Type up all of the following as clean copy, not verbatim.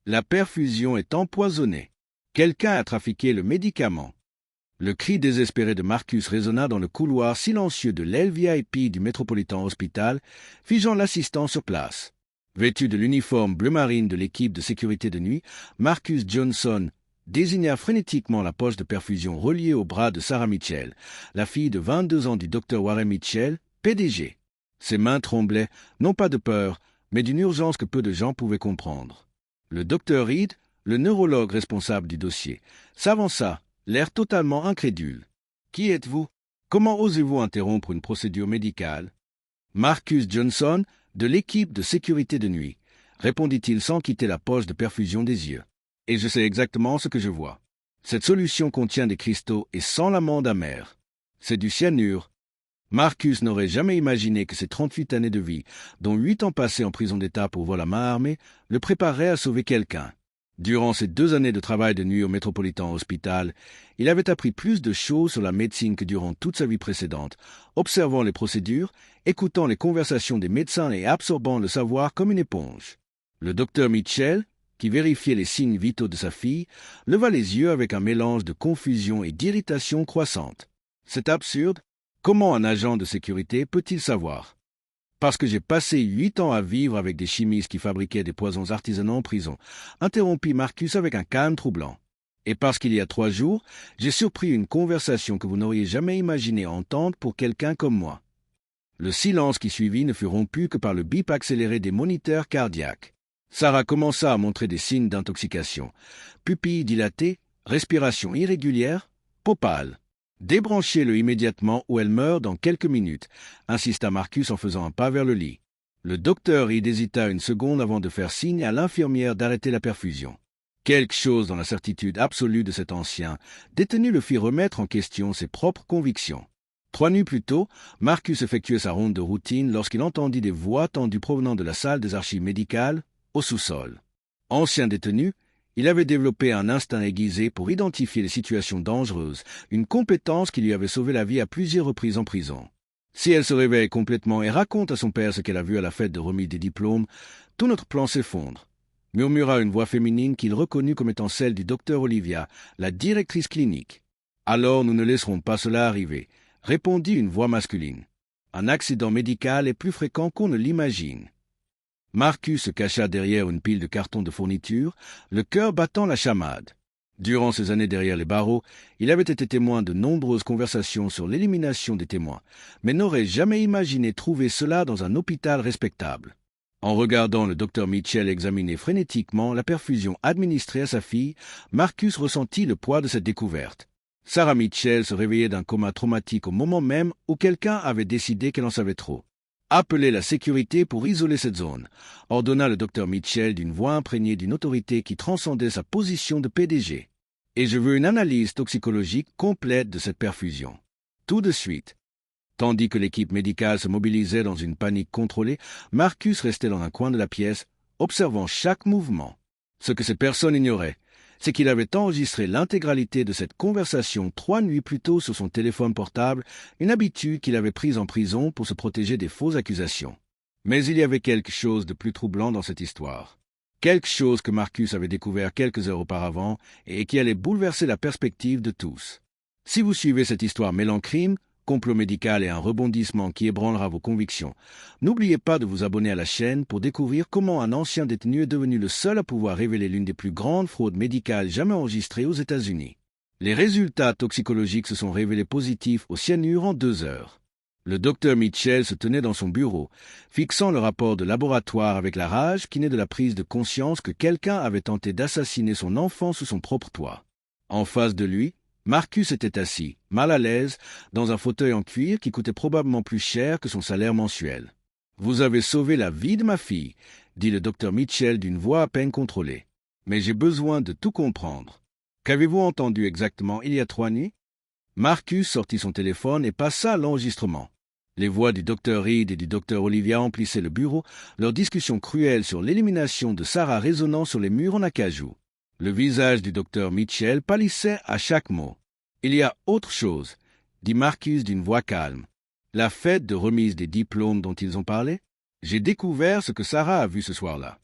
La perfusion est empoisonnée. Quelqu'un a trafiqué le médicament. Le cri désespéré de Marcus résonna dans le couloir silencieux de l'aile VIP du Metropolitan Hospital, figeant l'assistant sur place. Vêtu de l'uniforme bleu marine de l'équipe de sécurité de nuit, Marcus Johnson désigna frénétiquement la poche de perfusion reliée au bras de Sarah Mitchell, la fille de 22 ans du Dr Warren Mitchell, PDG. Ses mains tremblaient, non pas de peur, mais d'une urgence que peu de gens pouvaient comprendre. Le Dr Reed, le neurologue responsable du dossier, s'avança, l'air totalement incrédule. « Qui êtes-vous? Comment osez-vous interrompre une procédure médicale ?» « Marcus Johnson, de l'équipe de sécurité de nuit, » répondit-il sans quitter la poche de perfusion des yeux. « Et je sais exactement ce que je vois. Cette solution contient des cristaux et sent l'amande amère. C'est du cyanure. » Marcus n'aurait jamais imaginé que ses 38 années de vie, dont 8 ans passés en prison d'État pour vol à main armée, le préparaient à sauver quelqu'un. Durant ses 2 années de travail de nuit au Metropolitan Hospital, il avait appris plus de choses sur la médecine que durant toute sa vie précédente, observant les procédures, écoutant les conversations des médecins et absorbant le savoir comme une éponge. Le docteur Mitchell, qui vérifiait les signes vitaux de sa fille, leva les yeux avec un mélange de confusion et d'irritation croissante. C'est absurde. Comment un agent de sécurité peut-il savoir? Parce que j'ai passé 8 ans à vivre avec des chimistes qui fabriquaient des poisons artisanaux en prison, interrompit Marcus avec un calme troublant. Et parce qu'il y a 3 jours, j'ai surpris une conversation que vous n'auriez jamais imaginé entendre pour quelqu'un comme moi. Le silence qui suivit ne fut rompu que par le bip accéléré des moniteurs cardiaques. Sarah commença à montrer des signes d'intoxication. Pupilles dilatées, respiration irrégulière, peau pâle. « Débranchez-le immédiatement ou elle meurt dans quelques minutes », insista Marcus en faisant un pas vers le lit. Le docteur y hésita une seconde avant de faire signe à l'infirmière d'arrêter la perfusion. Quelque chose dans la certitude absolue de cet ancien détenu le fit remettre en question ses propres convictions. 3 nuits plus tôt, Marcus effectuait sa ronde de routine lorsqu'il entendit des voix tendues provenant de la salle des archives médicales, au sous-sol. Ancien détenu, il avait développé un instinct aiguisé pour identifier les situations dangereuses, une compétence qui lui avait sauvé la vie à plusieurs reprises en prison. Si elle se réveille complètement et raconte à son père ce qu'elle a vu à la fête de remise des diplômes, tout notre plan s'effondre, murmura une voix féminine qu'il reconnut comme étant celle du docteur Olivia, la directrice clinique. Alors nous ne laisserons pas cela arriver, répondit une voix masculine. Un accident médical est plus fréquent qu'on ne l'imagine. Marcus se cacha derrière une pile de cartons de fourniture, le cœur battant la chamade. Durant ses années derrière les barreaux, il avait été témoin de nombreuses conversations sur l'élimination des témoins, mais n'aurait jamais imaginé trouver cela dans un hôpital respectable. En regardant le docteur Mitchell examiner frénétiquement la perfusion administrée à sa fille, Marcus ressentit le poids de cette découverte. Sarah Mitchell se réveillait d'un coma traumatique au moment même où quelqu'un avait décidé qu'elle en savait trop. « Appelez la sécurité pour isoler cette zone », ordonna le docteur Mitchell d'une voix imprégnée d'une autorité qui transcendait sa position de PDG. « Et je veux une analyse toxicologique complète de cette perfusion. Tout de suite. » Tandis que l'équipe médicale se mobilisait dans une panique contrôlée, Marcus restait dans un coin de la pièce, observant chaque mouvement. Ce que ces personnes ignoraient, c'est qu'il avait enregistré l'intégralité de cette conversation 3 nuits plus tôt sur son téléphone portable, une habitude qu'il avait prise en prison pour se protéger des fausses accusations. Mais il y avait quelque chose de plus troublant dans cette histoire. Quelque chose que Marcus avait découvert quelques heures auparavant et qui allait bouleverser la perspective de tous. Si vous suivez cette histoire mêlant crime, complot médical et un rebondissement qui ébranlera vos convictions, n'oubliez pas de vous abonner à la chaîne pour découvrir comment un ancien détenu est devenu le seul à pouvoir révéler l'une des plus grandes fraudes médicales jamais enregistrées aux États-Unis. Les résultats toxicologiques se sont révélés positifs au cyanure en 2 heures. Le docteur Mitchell se tenait dans son bureau, fixant le rapport de laboratoire avec la rage qui naît de la prise de conscience que quelqu'un avait tenté d'assassiner son enfant sous son propre toit. En face de lui, Marcus était assis, mal à l'aise, dans un fauteuil en cuir qui coûtait probablement plus cher que son salaire mensuel. « Vous avez sauvé la vie de ma fille », dit le docteur Mitchell d'une voix à peine contrôlée. « Mais j'ai besoin de tout comprendre. Qu'avez-vous entendu exactement il y a 3 nuits ?» Marcus sortit son téléphone et passa l'enregistrement. Les voix du docteur Reed et du docteur Olivia emplissaient le bureau, leur discussion cruelle sur l'élimination de Sarah résonnant sur les murs en acajou. Le visage du docteur Mitchell pâlissait à chaque mot. « Il y a autre chose », dit Marcus d'une voix calme. « La fête de remise des diplômes dont ils ont parlé ? J'ai découvert ce que Sarah a vu ce soir-là. »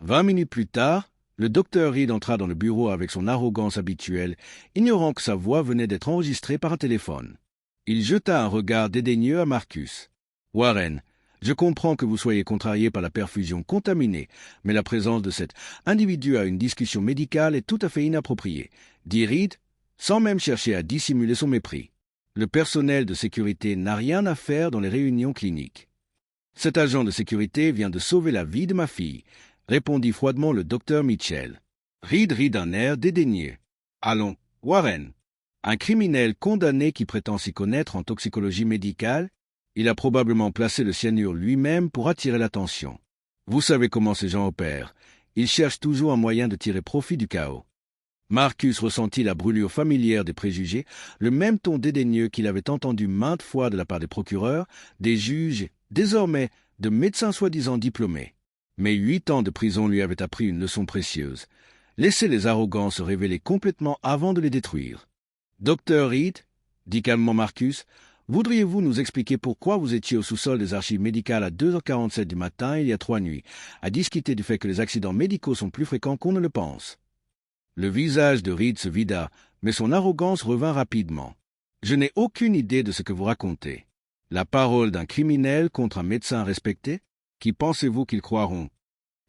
20 minutes plus tard, Le docteur Reed entra dans le bureau avec son arrogance habituelle, ignorant que sa voix venait d'être enregistrée par un téléphone. Il jeta un regard dédaigneux à Marcus. « Warren, je comprends que vous soyez contrarié par la perfusion contaminée, mais la présence de cet individu à une discussion médicale est tout à fait inappropriée, » dit Reed, sans même chercher à dissimuler son mépris. Le personnel de sécurité n'a rien à faire dans les réunions cliniques. « Cet agent de sécurité vient de sauver la vie de ma fille, » répondit froidement le docteur Mitchell. Reed rit d'un air dédaigneux. « Allons, Warren. Un criminel condamné qui prétend s'y connaître en toxicologie médicale, il a probablement placé le cyanure lui-même pour attirer l'attention. Vous savez comment ces gens opèrent. Ils cherchent toujours un moyen de tirer profit du chaos. » Marcus ressentit la brûlure familière des préjugés, le même ton dédaigneux qu'il avait entendu maintes fois de la part des procureurs, des juges, désormais de médecins soi-disant diplômés. Mais 8 ans de prison lui avaient appris une leçon précieuse. Laissez les arrogants se révéler complètement avant de les détruire. « Docteur Reed, » dit calmement Marcus, « voudriez-vous nous expliquer pourquoi vous étiez au sous-sol des archives médicales à 2h47 du matin il y a 3 nuits, à discuter du fait que les accidents médicaux sont plus fréquents qu'on ne le pense ?» Le visage de Reed se vida, mais son arrogance revint rapidement. « Je n'ai aucune idée de ce que vous racontez. La parole d'un criminel contre un médecin respecté? Qui pensez-vous qu'ils croiront ?»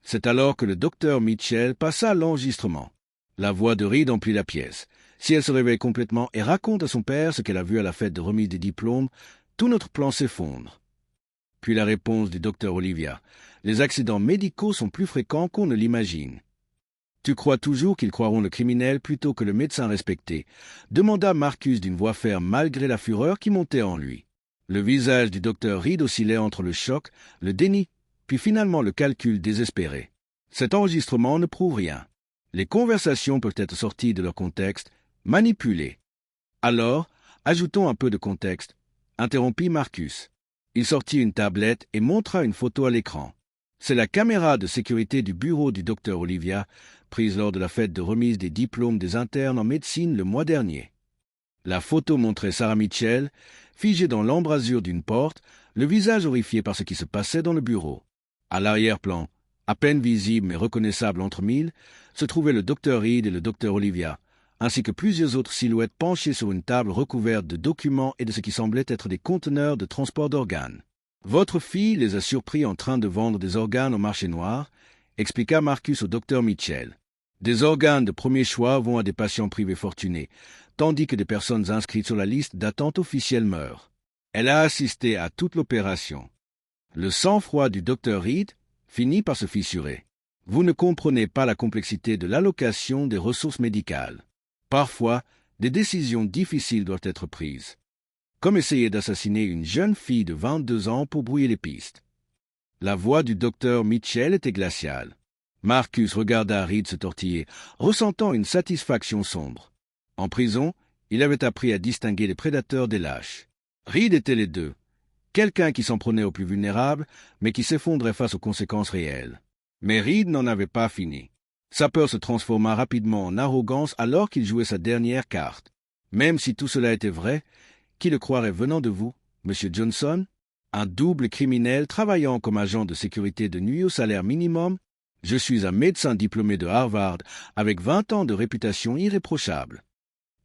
C'est alors que le docteur Mitchell passa l'enregistrement. La voix de Reed emplit la pièce. Si elle se réveille complètement et raconte à son père ce qu'elle a vu à la fête de remise des diplômes, tout notre plan s'effondre. Puis la réponse du docteur Olivia. Les accidents médicaux sont plus fréquents qu'on ne l'imagine. Tu crois toujours qu'ils croiront le criminel plutôt que le médecin respecté, demanda Marcus d'une voix ferme malgré la fureur qui montait en lui. Le visage du docteur Reed oscillait entre le choc, le déni, puis finalement le calcul désespéré. Cet enregistrement ne prouve rien. Les conversations peuvent être sorties de leur contexte, manipulées. Alors, ajoutons un peu de contexte, interrompit Marcus. Il sortit une tablette et montra une photo à l'écran. C'est la caméra de sécurité du bureau du docteur Olivia, prise lors de la fête de remise des diplômes des internes en médecine le mois dernier. La photo montrait Sarah Mitchell, figée dans l'embrasure d'une porte, le visage horrifié par ce qui se passait dans le bureau. À l'arrière-plan, à peine visible mais reconnaissable entre mille, se trouvaient le docteur Reed et le docteur Olivia, ainsi que plusieurs autres silhouettes penchées sur une table recouverte de documents et de ce qui semblait être des conteneurs de transport d'organes. « Votre fille les a surpris en train de vendre des organes au marché noir, » expliqua Marcus au docteur Mitchell. « Des organes de premier choix vont à des patients privés fortunés, tandis que des personnes inscrites sur la liste d'attente officielle meurent. Elle a assisté à toute l'opération. » Le sang-froid du docteur Reed finit par se fissurer. « Vous ne comprenez pas la complexité de l'allocation des ressources médicales. Parfois, des décisions difficiles doivent être prises. Comme essayer d'assassiner une jeune fille de 22 ans pour brouiller les pistes. » La voix du docteur Mitchell était glaciale. Marcus regarda Reed se tortiller, ressentant une satisfaction sombre. En prison, il avait appris à distinguer les prédateurs des lâches. Reed était les deux. Quelqu'un qui s'en prenait aux plus vulnérables, mais qui s'effondrait face aux conséquences réelles. Mais Reed n'en avait pas fini. Sa peur se transforma rapidement en arrogance alors qu'il jouait sa dernière carte. Même si tout cela était vrai, qui le croirait venant de vous, Monsieur Johnson? Un double criminel travaillant comme agent de sécurité de nuit au salaire minimum? Je suis un médecin diplômé de Harvard avec 20 ans de réputation irréprochable.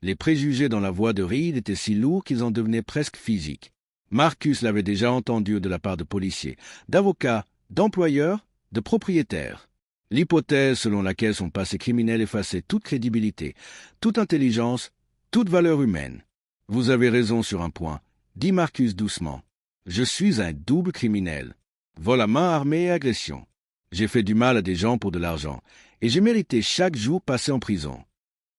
Les préjugés dans la voix de Reed étaient si lourds qu'ils en devenaient presque physiques. Marcus l'avait déjà entendu de la part de policiers, d'avocats, d'employeurs, de propriétaires. L'hypothèse selon laquelle son passé criminel effaçait toute crédibilité, toute intelligence, toute valeur humaine. « Vous avez raison sur un point, » dit Marcus doucement. « Je suis un double criminel. Vol à main armée et agression. J'ai fait du mal à des gens pour de l'argent, et j'ai mérité chaque jour passé en prison. »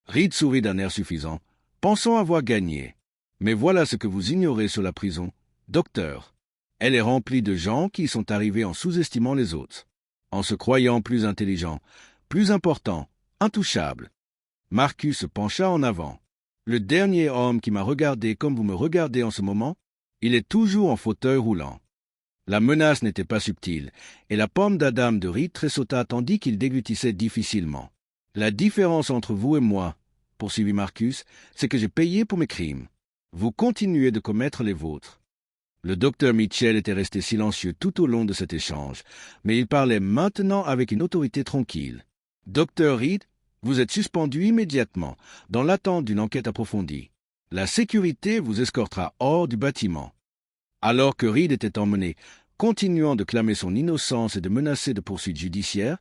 Reed sourit d'un air suffisant, pensant avoir gagné. Mais voilà ce que vous ignorez sur la prison, docteur. Elle est remplie de gens qui y sont arrivés en sous-estimant les autres, en se croyant plus intelligents, plus importants, intouchables. Marcus se pencha en avant. Le dernier homme qui m'a regardé comme vous me regardez en ce moment, il est toujours en fauteuil roulant. La menace n'était pas subtile, et la pomme d'Adam de Reed tressauta tandis qu'il déglutissait difficilement. La différence entre vous et moi, poursuivit Marcus, c'est que j'ai payé pour mes crimes. Vous continuez de commettre les vôtres. Le docteur Mitchell était resté silencieux tout au long de cet échange, mais il parlait maintenant avec une autorité tranquille. Docteur Reed, vous êtes suspendu immédiatement, dans l'attente d'une enquête approfondie. La sécurité vous escortera hors du bâtiment. » Alors que Reed était emmené, continuant de clamer son innocence et de menacer de poursuites judiciaires,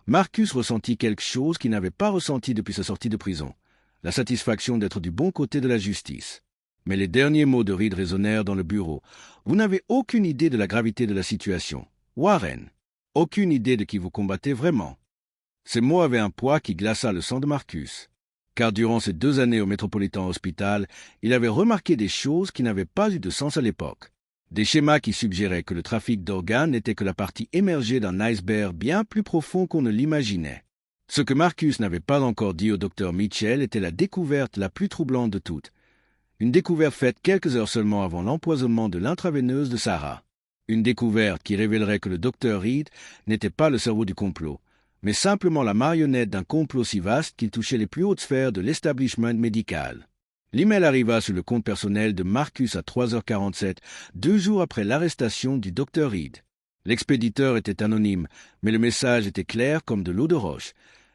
Marcus ressentit quelque chose qu'il n'avait pas ressenti depuis sa sortie de prison, la satisfaction d'être du bon côté de la justice. Mais les derniers mots de Reed résonnèrent dans le bureau. « Vous n'avez aucune idée de la gravité de la situation. Warren, aucune idée de qui vous combattez vraiment. » Ces mots avaient un poids qui glaça le sang de Marcus, car durant ces 2 années au Metropolitan Hospital, il avait remarqué des choses qui n'avaient pas eu de sens à l'époque. Des schémas qui suggéraient que le trafic d'organes n'était que la partie émergée d'un iceberg bien plus profond qu'on ne l'imaginait. Ce que Marcus n'avait pas encore dit au docteur Mitchell était la découverte la plus troublante de toutes. Une découverte faite quelques heures seulement avant l'empoisonnement de l'intraveineuse de Sarah. Une découverte qui révélerait que le docteur Reed n'était pas le cerveau du complot, mais simplement la marionnette d'un complot si vaste qu'il touchait les plus hautes sphères de l'establishment médical. L'email arriva sur le compte personnel de Marcus à 3h47, 2 jours après l'arrestation du docteur Reed. L'expéditeur était anonyme, mais le message était clair comme de l'eau de roche.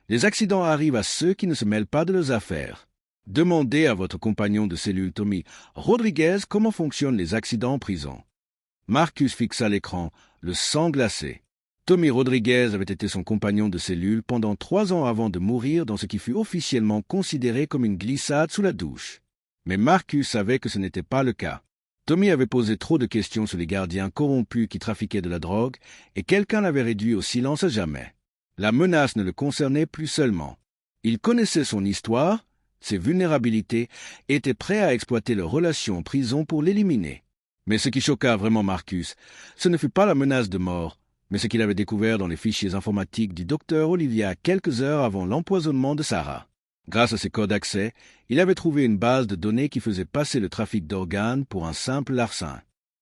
Les accidents arrivent à ceux qui ne se mêlent pas de leurs affaires. Demandez à votre compagnon de cellule Tommy Rodriguez comment fonctionnent les accidents en prison. Marcus fixa l'écran, le sang glacé. Tommy Rodriguez avait été son compagnon de cellule pendant 3 ans avant de mourir dans ce qui fut officiellement considéré comme une glissade sous la douche. Mais Marcus savait que ce n'était pas le cas. Tommy avait posé trop de questions sur les gardiens corrompus qui trafiquaient de la drogue, et quelqu'un l'avait réduit au silence à jamais. La menace ne le concernait plus seulement. Il connaissait son histoire, ses vulnérabilités, et était prêt à exploiter leur relation en prison pour l'éliminer. Mais ce qui choqua vraiment Marcus, ce ne fut pas la menace de mort, mais ce qu'il avait découvert dans les fichiers informatiques du docteur Olivia quelques heures avant l'empoisonnement de Sarah. Grâce à ses codes d'accès, il avait trouvé une base de données qui faisait passer le trafic d'organes pour un simple larcin.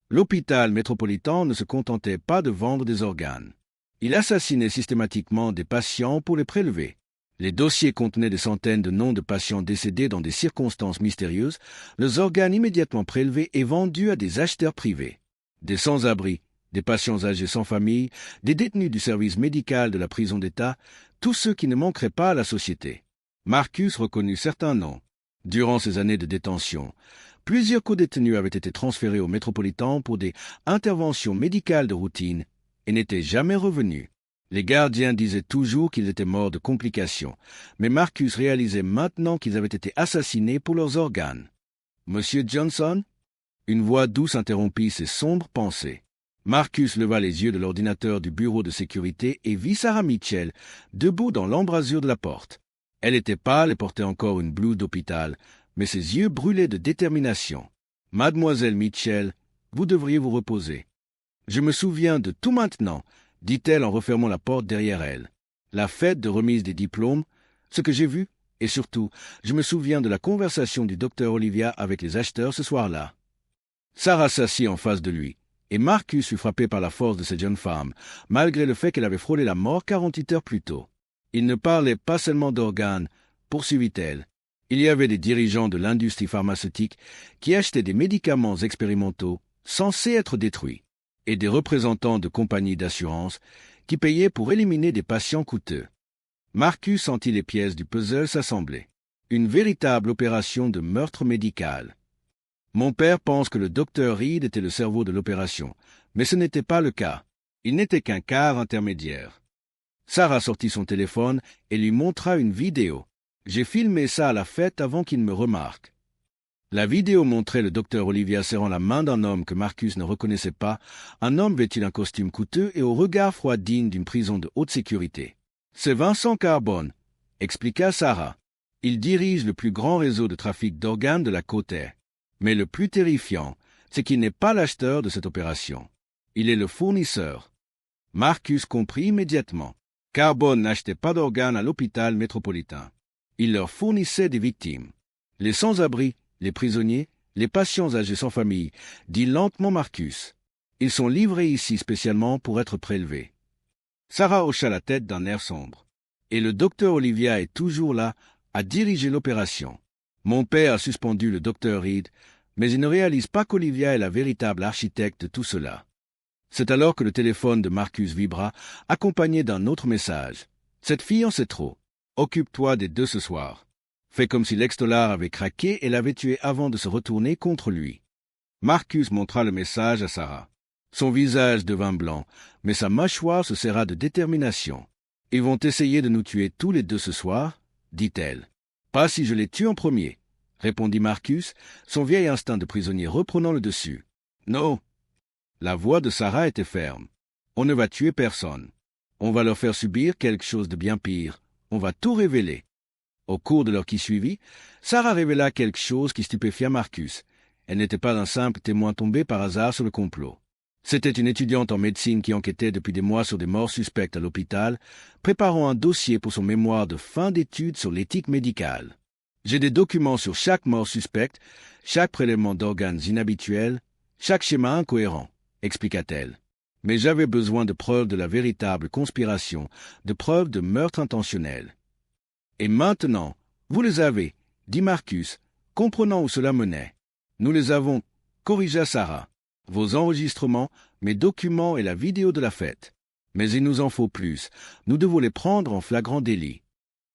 L'hôpital métropolitain ne se contentait pas de vendre des organes. Il assassinait systématiquement des patients pour les prélever. Les dossiers contenaient des centaines de noms de patients décédés dans des circonstances mystérieuses, leurs organes immédiatement prélevés et vendus à des acheteurs privés. Des sans-abri, des patients âgés sans famille, des détenus du service médical de la prison d'État, tous ceux qui ne manqueraient pas à la société. Marcus reconnut certains noms. Durant ces années de détention, plusieurs codétenus avaient été transférés au Métropolitain pour des interventions médicales de routine et n'étaient jamais revenus. Les gardiens disaient toujours qu'ils étaient morts de complications, mais Marcus réalisait maintenant qu'ils avaient été assassinés pour leurs organes. « Monsieur Johnson ?» Une voix douce interrompit ses sombres pensées. Marcus leva les yeux de l'ordinateur du bureau de sécurité et vit Sarah Mitchell, debout dans l'embrasure de la porte. Elle était pâle et portait encore une blouse d'hôpital, mais ses yeux brûlaient de détermination. « Mademoiselle Mitchell, vous devriez vous reposer. »« Je me souviens de tout maintenant, » dit-elle en refermant la porte derrière elle. « La fête de remise des diplômes, ce que j'ai vu, et surtout, je me souviens de la conversation du docteur Olivia avec les acheteurs ce soir-là. » Sarah s'assit en face de lui, et Marcus fut frappé par la force de cette jeune femme, malgré le fait qu'elle avait frôlé la mort 48 heures plus tôt. Il ne parlait pas seulement d'organes, poursuivit-elle. Il y avait des dirigeants de l'industrie pharmaceutique qui achetaient des médicaments expérimentaux censés être détruits, et des représentants de compagnies d'assurance qui payaient pour éliminer des patients coûteux. Marcus sentit les pièces du puzzle s'assembler. Une véritable opération de meurtre médical. Mon père pense que le docteur Reed était le cerveau de l'opération, mais ce n'était pas le cas. Il n'était qu'un quart intermédiaire. Sarah sortit son téléphone et lui montra une vidéo. J'ai filmé ça à la fête avant qu'il me remarque. La vidéo montrait le docteur Olivia serrant la main d'un homme que Marcus ne reconnaissait pas, un homme vêtu d'un costume coûteux et au regard froid digne d'une prison de haute sécurité. « C'est Vincent Carbone », expliqua Sarah. « Il dirige le plus grand réseau de trafic d'organes de la côte est. Mais le plus terrifiant, c'est qu'il n'est pas l'acheteur de cette opération. Il est le fournisseur. » Marcus comprit immédiatement. Carbone n'achetait pas d'organes à l'hôpital métropolitain. Il leur fournissait des victimes. Les sans-abri, les prisonniers, les patients âgés sans famille, dit lentement Marcus. Ils sont livrés ici spécialement pour être prélevés. Sarah hocha la tête d'un air sombre. Et le docteur Olivia est toujours là à diriger l'opération. Mon père a suspendu le docteur Reed, mais il ne réalise pas qu'Olivia est la véritable architecte de tout cela. C'est alors que le téléphone de Marcus vibra, accompagné d'un autre message. Cette fille en sait trop. Occupe-toi des deux ce soir. Fais comme si l'ex-dollar avait craqué et l'avait tué avant de se retourner contre lui. Marcus montra le message à Sarah. Son visage devint blanc, mais sa mâchoire se serra de détermination. « Ils vont essayer de nous tuer tous les deux ce soir, » dit-elle. « Pas si je les tue en premier, » répondit Marcus, son vieil instinct de prisonnier reprenant le dessus. « Non. » La voix de Sarah était ferme. « On ne va tuer personne. On va leur faire subir quelque chose de bien pire. On va tout révéler. » Au cours de l'heure qui suivit, Sarah révéla quelque chose qui stupéfia Marcus. Elle n'était pas un simple témoin tombé par hasard sur le complot. C'était une étudiante en médecine qui enquêtait depuis des mois sur des morts suspectes à l'hôpital, préparant un dossier pour son mémoire de fin d'études sur l'éthique médicale. « J'ai des documents sur chaque mort suspecte, chaque prélèvement d'organes inhabituels, chaque schéma incohérent, » expliqua-t-elle. « Mais j'avais besoin de preuves de la véritable conspiration, de preuves de meurtre intentionnel. »« Et maintenant, vous les avez, » dit Marcus, comprenant où cela menait. « Nous les avons, » corrigea Sarah. « Vos enregistrements, mes documents et la vidéo de la fête. Mais il nous en faut plus. Nous devons les prendre en flagrant délit. »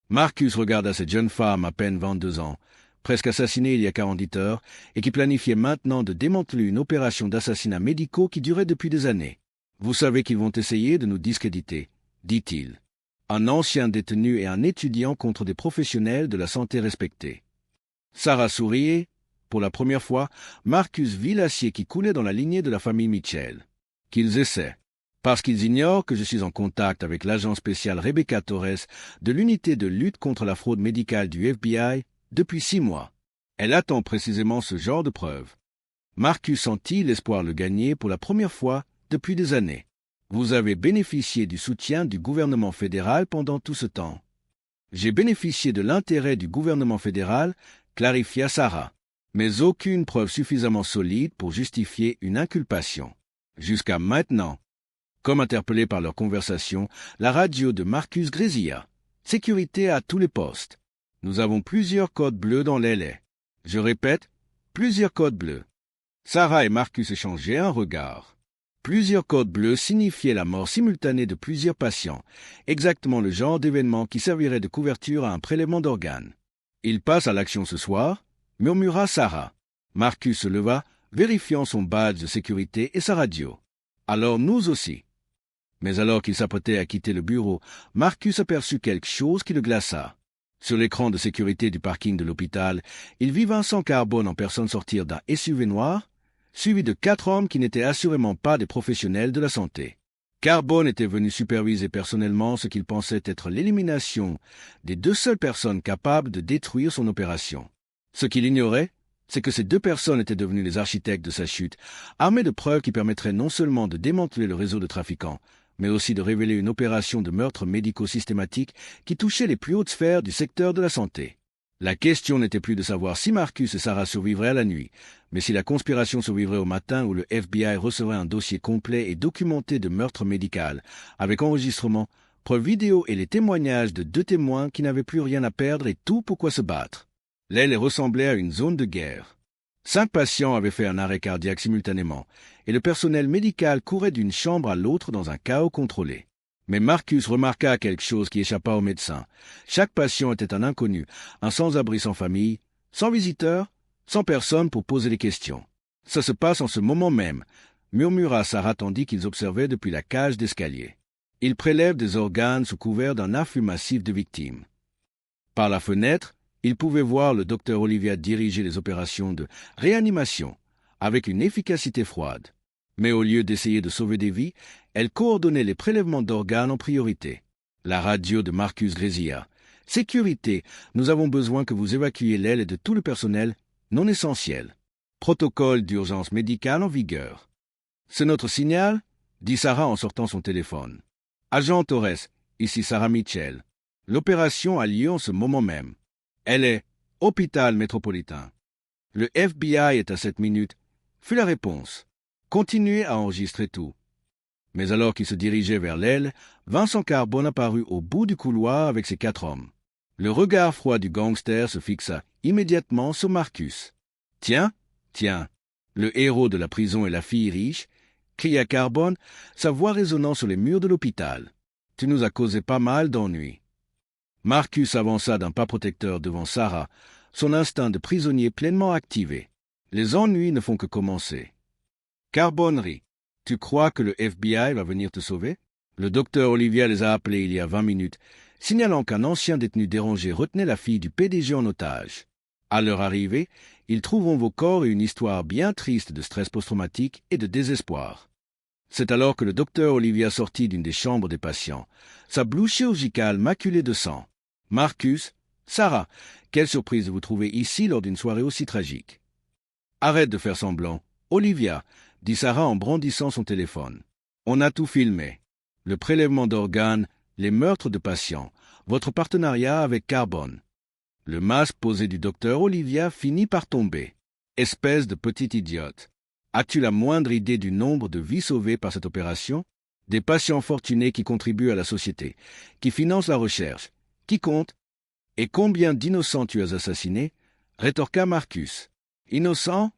Marcus regarda cette jeune femme à peine 22 ans, presque assassinée il y a 48 heures, et qui planifiait maintenant de démanteler une opération d'assassinat médicaux qui durait depuis des années. « Vous savez qu'ils vont essayer de nous discréditer, » dit-il. Un ancien détenu et un étudiant contre des professionnels de la santé respectés. Sarah souriait. Pour la première fois, Marcus vit l'acier qui coulait dans la lignée de la famille Mitchell. Qu'ils essaient. Parce qu'ils ignorent que je suis en contact avec l'agent spécial Rebecca Torres de l'unité de lutte contre la fraude médicale du FBI depuis 6 mois. Elle attend précisément ce genre de preuves. Marcus sentit l'espoir le gagner pour la première fois depuis des années. Vous avez bénéficié du soutien du gouvernement fédéral pendant tout ce temps. J'ai bénéficié de l'intérêt du gouvernement fédéral, clarifia Sarah, mais aucune preuve suffisamment solide pour justifier une inculpation. Jusqu'à maintenant. Comme interpellé par leur conversation, la radio de Marcus grésilla. Sécurité à tous les postes. Nous avons plusieurs codes bleus dans l'LA. Je répète, plusieurs codes bleus. Sarah et Marcus échangeaient un regard. Plusieurs codes bleus signifiaient la mort simultanée de plusieurs patients, exactement le genre d'événement qui servirait de couverture à un prélèvement d'organes. Il passe à l'action ce soir, murmura Sarah. Marcus se leva, vérifiant son badge de sécurité et sa radio. Alors nous aussi. Mais alors qu'il s'apprêtait à quitter le bureau, Marcus aperçut quelque chose qui le glaça. Sur l'écran de sécurité du parking de l'hôpital, il vit Vincent Carbone en personne sortir d'un SUV noir, suivi de 4 hommes qui n'étaient assurément pas des professionnels de la santé. Carbone était venu superviser personnellement ce qu'il pensait être l'élimination des 2 seules personnes capables de détruire son opération. Ce qu'il ignorait, c'est que ces 2 personnes étaient devenues les architectes de sa chute, armées de preuves qui permettraient non seulement de démanteler le réseau de trafiquants, mais aussi de révéler une opération de meurtre médico systématique qui touchait les plus hautes sphères du secteur de la santé. La question n'était plus de savoir si Marcus et Sarah survivraient à la nuit, mais si la conspiration survivrait au matin où le FBI recevrait un dossier complet et documenté de meurtre médical, avec enregistrement, preuves vidéo et les témoignages de 2 témoins qui n'avaient plus rien à perdre et tout pour quoi se battre. L'aile ressemblait à une zone de guerre. 5 patients avaient fait un arrêt cardiaque simultanément, et le personnel médical courait d'une chambre à l'autre dans un chaos contrôlé. Mais Marcus remarqua quelque chose qui échappa au médecin. Chaque patient était un inconnu, un sans-abri sans famille, sans visiteur, sans personne pour poser des questions. « Ça se passe en ce moment même », murmura Sarah tandis qu'ils observaient depuis la cage d'escalier. « Ils prélèvent des organes sous couvert d'un afflux massif de victimes. » Par la fenêtre, il pouvait voir le docteur Olivia diriger les opérations de réanimation avec une efficacité froide. Mais au lieu d'essayer de sauver des vies, elle coordonnait les prélèvements d'organes en priorité. La radio de Marcus grésilla. « Sécurité, nous avons besoin que vous évacuiez l'aile et de tout le personnel non essentiel. Protocole d'urgence médicale en vigueur. »« C'est notre signal ?» dit Sarah en sortant son téléphone. « Agent Torres, ici Sarah Mitchell. L'opération a lieu en ce moment même. Elle est hôpital métropolitain. Le FBI est à 7 minutes, » fut la réponse. Continuez à enregistrer tout. Mais alors qu'il se dirigeait vers l'aile, Vincent Carbone apparut au bout du couloir avec ses 4 hommes. Le regard froid du gangster se fixa immédiatement sur Marcus. « Tiens, tiens, le héros de la prison et la fille riche » cria Carbone, sa voix résonnant sur les murs de l'hôpital. Tu nous as causé pas mal d'ennuis. Marcus avança d'un pas protecteur devant Sarah, son instinct de prisonnier pleinement activé. Les ennuis ne font que commencer. Carbone rit. Tu crois que le FBI va venir te sauver? Le docteur Olivia les a appelés il y a 20 minutes, signalant qu'un ancien détenu dérangé retenait la fille du PDG en otage. À leur arrivée, ils trouveront vos corps et une histoire bien triste de stress post-traumatique et de désespoir. C'est alors que le docteur Olivia sortit d'une des chambres des patients, sa blouse chirurgicale maculée de sang. Marcus, Sarah, quelle surprise de vous trouver ici lors d'une soirée aussi tragique. Arrête de faire semblant. Olivia, dit Sarah en brandissant son téléphone. On a tout filmé. Le prélèvement d'organes, les meurtres de patients, votre partenariat avec Carbone. Le masque posé du docteur Olivia finit par tomber. Espèce de petite idiote. As-tu la moindre idée du nombre de vies sauvées par cette opération? Des patients fortunés qui contribuent à la société, qui financent la recherche, qui comptent? Et combien d'innocents tu as assassinés? Rétorqua Marcus. Innocents?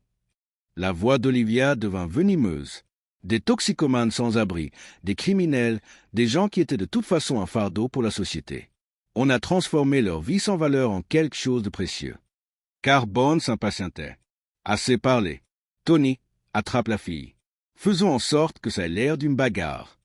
La voix d'Olivia devint venimeuse. Des toxicomanes sans abri, des criminels, des gens qui étaient de toute façon un fardeau pour la société. On a transformé leur vie sans valeur en quelque chose de précieux. Carbone s'impatientait. Assez parlé. Tony, attrape la fille. Faisons en sorte que ça ait l'air d'une bagarre.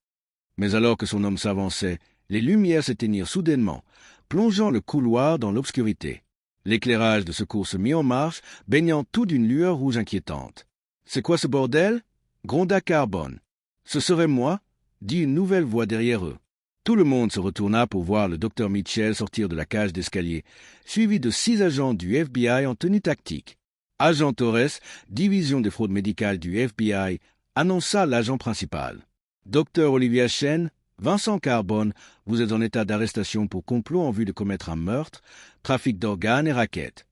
Mais alors que son homme s'avançait, les lumières s'éteignirent soudainement, plongeant le couloir dans l'obscurité. L'éclairage de secours se mit en marche, baignant tout d'une lueur rouge inquiétante. « C'est quoi ce bordel ?» gronda Carbone. « Ce serait moi » dit une nouvelle voix derrière eux. Tout le monde se retourna pour voir le docteur Mitchell sortir de la cage d'escalier, suivi de 6 agents du FBI en tenue tactique. Agent Torres, division des fraudes médicales du FBI, annonça l'agent principal. Docteur Olivia Chen, Vincent Carbone, vous êtes en état d'arrestation pour complot en vue de commettre un meurtre, trafic d'organes et racket.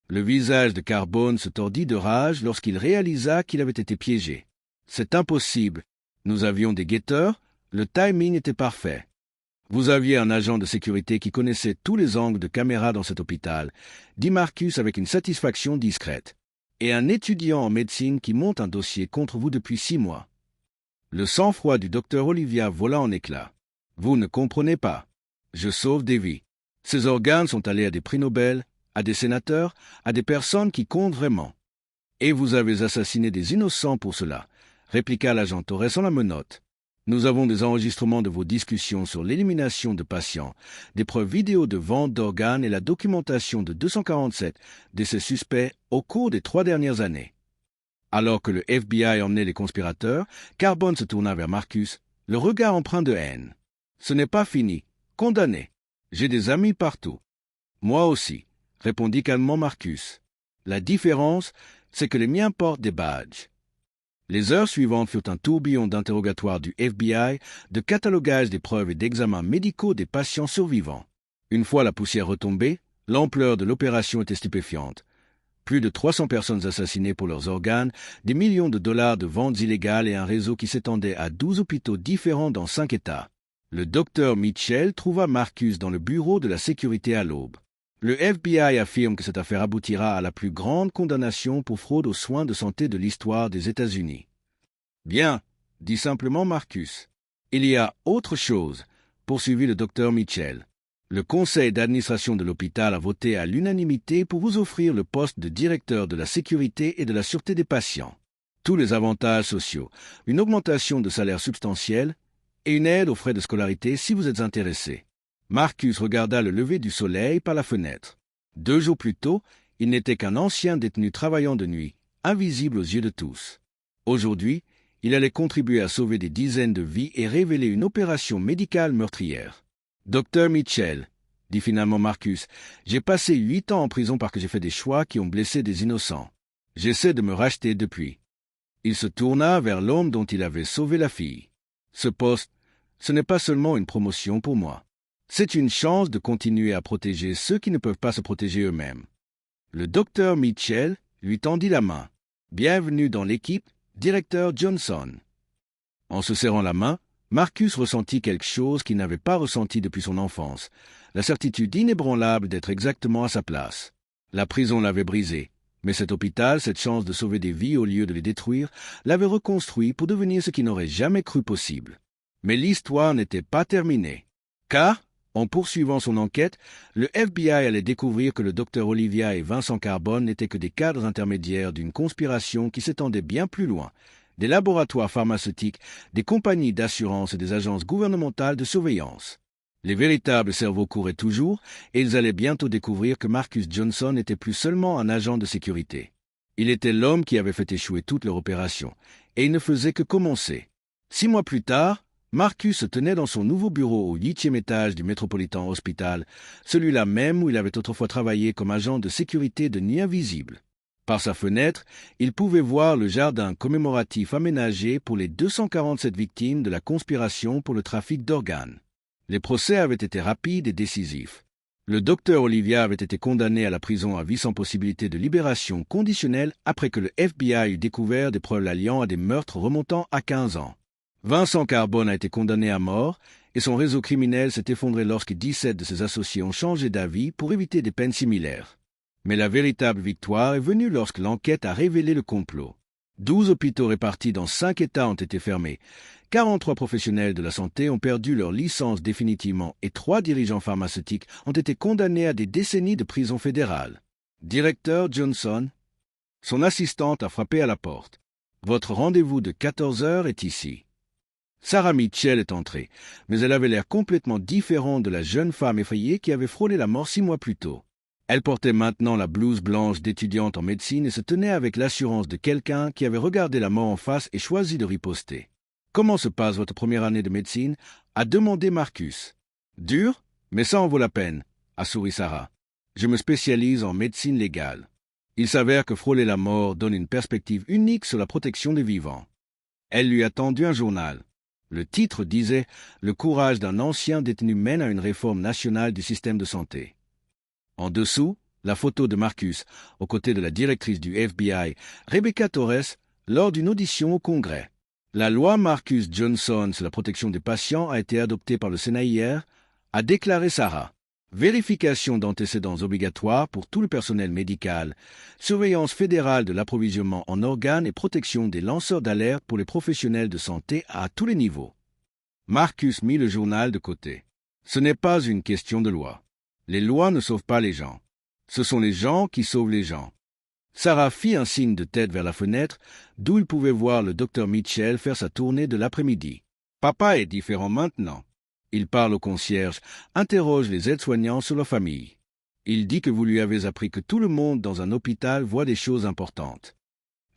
Le visage de Carbone se tordit de rage lorsqu'il réalisa qu'il avait été piégé. C'est impossible. Nous avions des guetteurs, le timing était parfait. Vous aviez un agent de sécurité qui connaissait tous les angles de caméra dans cet hôpital, dit Marcus avec une satisfaction discrète, et un étudiant en médecine qui monte un dossier contre vous depuis 6 mois. Le sang-froid du docteur Olivia vola en éclats. Vous ne comprenez pas. Je sauve des vies. Ces organes sont allés à des prix Nobel, à des sénateurs, à des personnes qui comptent vraiment. Et vous avez assassiné des innocents pour cela, répliqua l'agent Torres en la menotte. Nous avons des enregistrements de vos discussions sur l'élimination de patients, des preuves vidéo de vente d'organes et la documentation de 247 de ces suspects au cours des 3 dernières années. Alors que le FBI emmenait les conspirateurs, Carbone se tourna vers Marcus, le regard empreint de haine. « Ce n'est pas fini. Condamné. J'ai des amis partout. »« Moi aussi, » répondit calmement Marcus. « La différence, c'est que les miens portent des badges. » Les heures suivantes furent un tourbillon d'interrogatoires du FBI, de catalogage des preuves et d'examens médicaux des patients survivants. Une fois la poussière retombée, l'ampleur de l'opération était stupéfiante. Plus de 300 personnes assassinées pour leurs organes, des millions de dollars de ventes illégales et un réseau qui s'étendait à 12 hôpitaux différents dans 5 États. Le docteur Mitchell trouva Marcus dans le bureau de la sécurité à l'aube. Le FBI affirme que cette affaire aboutira à la plus grande condamnation pour fraude aux soins de santé de l'histoire des États-Unis. « Bien, » dit simplement Marcus. « Il y a autre chose, » poursuivit le docteur Mitchell. Le conseil d'administration de l'hôpital a voté à l'unanimité pour vous offrir le poste de directeur de la sécurité et de la sûreté des patients. Tous les avantages sociaux, une augmentation de salaire substantielle et une aide aux frais de scolarité si vous êtes intéressé. Marcus regarda le lever du soleil par la fenêtre. 2 jours plus tôt, il n'était qu'un ancien détenu travaillant de nuit, invisible aux yeux de tous. Aujourd'hui, il allait contribuer à sauver des dizaines de vies et révéler une opération médicale meurtrière. « Docteur Mitchell, » dit finalement Marcus, « j'ai passé 8 ans en prison parce que j'ai fait des choix qui ont blessé des innocents. J'essaie de me racheter depuis. » Il se tourna vers l'homme dont il avait sauvé la fille. « Ce poste, ce n'est pas seulement une promotion pour moi. C'est une chance de continuer à protéger ceux qui ne peuvent pas se protéger eux-mêmes. » Le docteur Mitchell lui tendit la main. « Bienvenue dans l'équipe, directeur Johnson. » En se serrant la main, Marcus ressentit quelque chose qu'il n'avait pas ressenti depuis son enfance, la certitude inébranlable d'être exactement à sa place. La prison l'avait brisé, mais cet hôpital, cette chance de sauver des vies au lieu de les détruire, l'avait reconstruit pour devenir ce qu'il n'aurait jamais cru possible. Mais l'histoire n'était pas terminée. Car, en poursuivant son enquête, le FBI allait découvrir que le docteur Olivia et Vincent Carbone n'étaient que des cadres intermédiaires d'une conspiration qui s'étendait bien plus loin, des laboratoires pharmaceutiques, des compagnies d'assurance et des agences gouvernementales de surveillance. Les véritables cerveaux couraient toujours, et ils allaient bientôt découvrir que Marcus Johnson n'était plus seulement un agent de sécurité. Il était l'homme qui avait fait échouer toute leur opération, et il ne faisait que commencer. 6 mois plus tard, Marcus se tenait dans son nouveau bureau au 8e étage du Metropolitan Hospital, celui-là même où il avait autrefois travaillé comme agent de sécurité de Nuit Invisible. Par sa fenêtre, il pouvait voir le jardin commémoratif aménagé pour les 247 victimes de la conspiration pour le trafic d'organes. Les procès avaient été rapides et décisifs. Le docteur Olivia avait été condamné à la prison à vie sans possibilité de libération conditionnelle après que le FBI eut découvert des preuves l'alliant à des meurtres remontant à 15 ans. Vincent Carbone a été condamné à mort et son réseau criminel s'est effondré lorsque 17 de ses associés ont changé d'avis pour éviter des peines similaires. Mais la véritable victoire est venue lorsque l'enquête a révélé le complot. 12 hôpitaux répartis dans 5 États ont été fermés, 43 professionnels de la santé ont perdu leur licence définitivement et 3 dirigeants pharmaceutiques ont été condamnés à des décennies de prison fédérale. Directeur Johnson, son assistante a frappé à la porte. Votre rendez-vous de 14 heures est ici. Sarah Mitchell est entrée, mais elle avait l'air complètement différente de la jeune femme effrayée qui avait frôlé la mort 6 mois plus tôt. Elle portait maintenant la blouse blanche d'étudiante en médecine et se tenait avec l'assurance de quelqu'un qui avait regardé la mort en face et choisi de riposter. « Comment se passe votre première année de médecine » a demandé Marcus. « Dur, mais ça en vaut la peine » a souri Sarah. « Je me spécialise en médecine légale. Il s'avère que frôler la mort donne une perspective unique sur la protection des vivants. » Elle lui a tendu un journal. Le titre disait « Le courage d'un ancien détenu mène à une réforme nationale du système de santé ». En dessous, la photo de Marcus, aux côtés de la directrice du FBI, Rebecca Torres, lors d'une audition au Congrès. La loi Marcus Johnson sur la protection des patients a été adoptée par le Sénat hier, a déclaré Sarah. Vérification d'antécédents obligatoires pour tout le personnel médical, surveillance fédérale de l'approvisionnement en organes et protection des lanceurs d'alerte pour les professionnels de santé à tous les niveaux. Marcus mit le journal de côté. Ce n'est pas une question de loi. Les lois ne sauvent pas les gens. Ce sont les gens qui sauvent les gens. Sarah fit un signe de tête vers la fenêtre, d'où il pouvait voir le docteur Mitchell faire sa tournée de l'après-midi. Papa est différent maintenant. Il parle au concierge, interroge les aides-soignants sur leur famille. Il dit que vous lui avez appris que tout le monde dans un hôpital voit des choses importantes.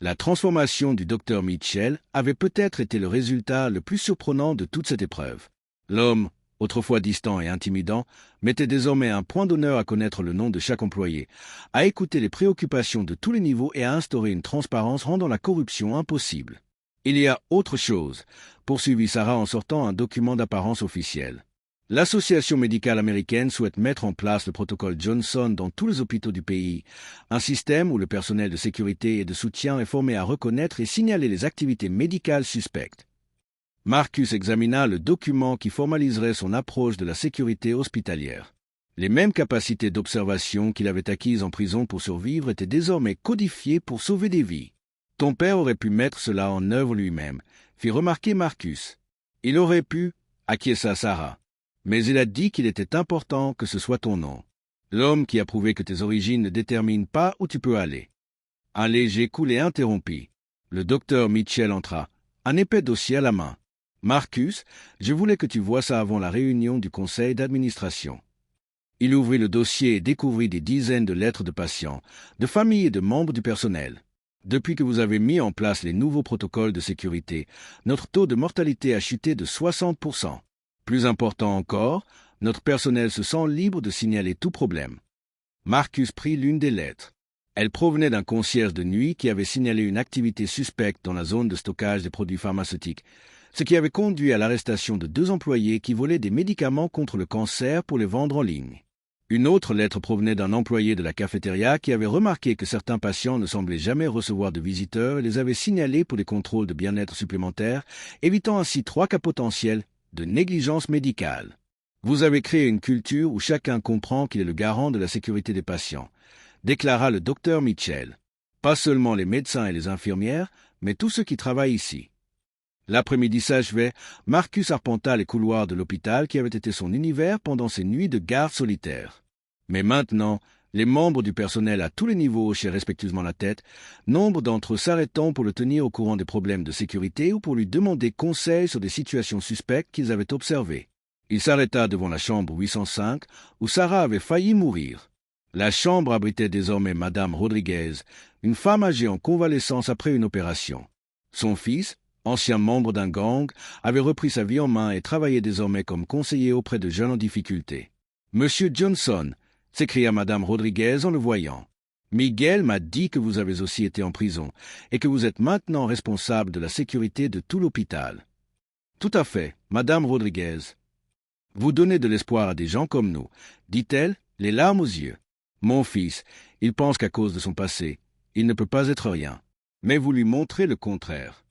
La transformation du docteur Mitchell avait peut-être été le résultat le plus surprenant de toute cette épreuve. L'homme, autrefois distant et intimidant, mettait désormais un point d'honneur à connaître le nom de chaque employé, à écouter les préoccupations de tous les niveaux et à instaurer une transparence rendant la corruption impossible. Il y a autre chose, poursuivit Sarah en sortant un document d'apparence officielle. L'Association médicale américaine souhaite mettre en place le protocole Johnson dans tous les hôpitaux du pays, un système où le personnel de sécurité et de soutien est formé à reconnaître et signaler les activités médicales suspectes. Marcus examina le document qui formaliserait son approche de la sécurité hospitalière. Les mêmes capacités d'observation qu'il avait acquises en prison pour survivre étaient désormais codifiées pour sauver des vies. Ton père aurait pu mettre cela en œuvre lui-même, fit remarquer Marcus. Il aurait pu, acquiesça Sarah. Mais il a dit qu'il était important que ce soit ton nom. L'homme qui a prouvé que tes origines ne déterminent pas où tu peux aller. Un léger coulé interrompit. Le docteur Mitchell entra, un épais dossier à la main. Marcus, je voulais que tu vois ça avant la réunion du conseil d'administration. Il ouvrit le dossier et découvrit des dizaines de lettres de patients, de familles et de membres du personnel. Depuis que vous avez mis en place les nouveaux protocoles de sécurité, notre taux de mortalité a chuté de 60%. Plus important encore, notre personnel se sent libre de signaler tout problème. Marcus prit l'une des lettres. Elle provenait d'un concierge de nuit qui avait signalé une activité suspecte dans la zone de stockage des produits pharmaceutiques, ce qui avait conduit à l'arrestation de 2 employés qui volaient des médicaments contre le cancer pour les vendre en ligne. Une autre lettre provenait d'un employé de la cafétéria qui avait remarqué que certains patients ne semblaient jamais recevoir de visiteurs et les avait signalés pour des contrôles de bien-être supplémentaires, évitant ainsi 3 cas potentiels de négligence médicale. Vous avez créé une culture où chacun comprend qu'il est le garant de la sécurité des patients, déclara le docteur Mitchell. Pas seulement les médecins et les infirmières, mais tous ceux qui travaillent ici. L'après-midi s'achevait, Marcus arpenta les couloirs de l'hôpital qui avait été son univers pendant ses nuits de garde solitaire. Mais maintenant, les membres du personnel à tous les niveaux hochaient respectueusement la tête, nombre d'entre eux s'arrêtant pour le tenir au courant des problèmes de sécurité ou pour lui demander conseil sur des situations suspectes qu'ils avaient observées. Il s'arrêta devant la chambre 805, où Sarah avait failli mourir. La chambre abritait désormais Madame Rodriguez, une femme âgée en convalescence après une opération. Son fils, ancien membre d'un gang, avait repris sa vie en main et travaillait désormais comme conseiller auprès de jeunes en difficulté. « Monsieur Johnson !» s'écria Madame Rodriguez en le voyant. « Miguel m'a dit que vous avez aussi été en prison et que vous êtes maintenant responsable de la sécurité de tout l'hôpital. »« Tout à fait, Madame Rodriguez. »« Vous donnez de l'espoir à des gens comme nous, » dit-elle, les larmes aux yeux. « Mon fils, il pense qu'à cause de son passé, il ne peut pas être rien. Mais vous lui montrez le contraire. »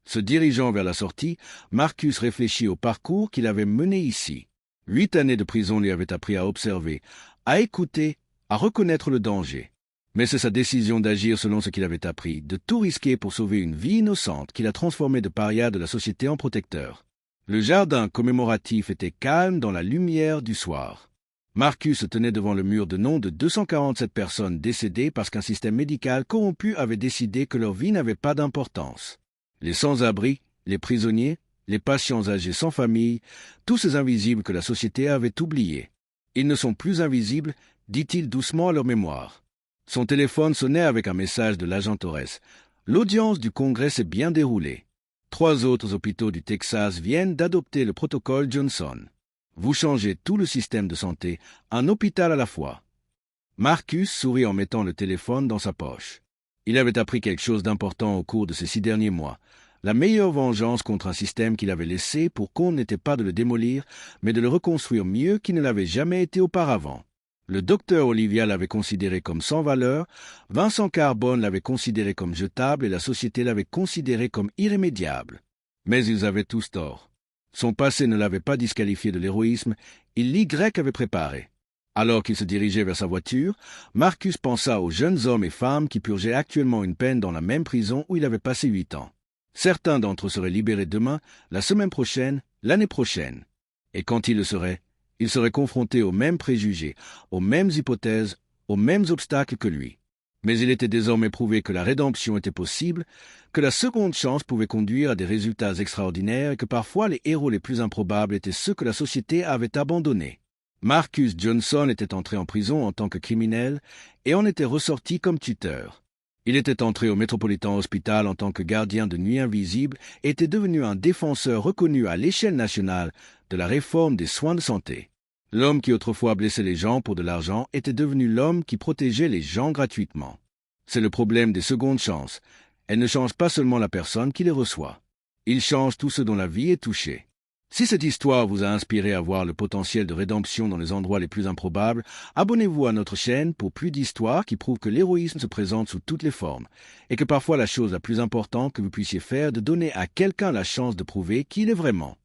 Se dirigeant vers la sortie, Marcus réfléchit au parcours qu'il avait mené ici. 8 années de prison lui avaient appris à observer, à écouter, à reconnaître le danger. Mais c'est sa décision d'agir selon ce qu'il avait appris, de tout risquer pour sauver une vie innocente qui l'a transformé de paria de la société en protecteur. Le jardin commémoratif était calme dans la lumière du soir. Marcus se tenait devant le mur de nom de 247 personnes décédées parce qu'un système médical corrompu avait décidé que leur vie n'avait pas d'importance. Les sans-abri, les prisonniers, les patients âgés sans famille, tous ces invisibles que la société avait oubliés. Ils ne sont plus invisibles, dit-il doucement à leur mémoire. Son téléphone sonnait avec un message de l'agent Torres. L'audience du Congrès s'est bien déroulée. 3 autres hôpitaux du Texas viennent d'adopter le protocole Johnson. Vous changez tout le système de santé, un hôpital à la fois. Marcus sourit en mettant le téléphone dans sa poche. Il avait appris quelque chose d'important au cours de ces 6 derniers mois. La meilleure vengeance contre un système qu'il avait laissé pour qu'on n'était pas de le démolir, mais de le reconstruire mieux qu'il ne l'avait jamais été auparavant. Le docteur Olivia l'avait considéré comme sans valeur, Vincent Carbone l'avait considéré comme jetable et la société l'avait considéré comme irrémédiable. Mais ils avaient tous tort. Son passé ne l'avait pas disqualifié de l'héroïsme, l'Y avait préparé. Alors qu'il se dirigeait vers sa voiture, Marcus pensa aux jeunes hommes et femmes qui purgeaient actuellement une peine dans la même prison où il avait passé 8 ans. Certains d'entre eux seraient libérés demain, la semaine prochaine, l'année prochaine. Et quand ils le seraient, ils seraient confrontés aux mêmes préjugés, aux mêmes hypothèses, aux mêmes obstacles que lui. Mais il était désormais prouvé que la rédemption était possible, que la seconde chance pouvait conduire à des résultats extraordinaires et que parfois les héros les plus improbables étaient ceux que la société avait abandonnés. Marcus Johnson était entré en prison en tant que criminel et en était ressorti comme tuteur. Il était entré au Metropolitan Hospital en tant que gardien de nuit invisible et était devenu un défenseur reconnu à l'échelle nationale de la réforme des soins de santé. L'homme qui autrefois blessait les gens pour de l'argent était devenu l'homme qui protégeait les gens gratuitement. C'est le problème des secondes chances. Elles ne changent pas seulement la personne qui les reçoit. Ils changent tous ceux dont la vie est touchée. Si cette histoire vous a inspiré à voir le potentiel de rédemption dans les endroits les plus improbables, abonnez-vous à notre chaîne pour plus d'histoires qui prouvent que l'héroïsme se présente sous toutes les formes et que parfois la chose la plus importante que vous puissiez faire est de donner à quelqu'un la chance de prouver qui il est vraiment.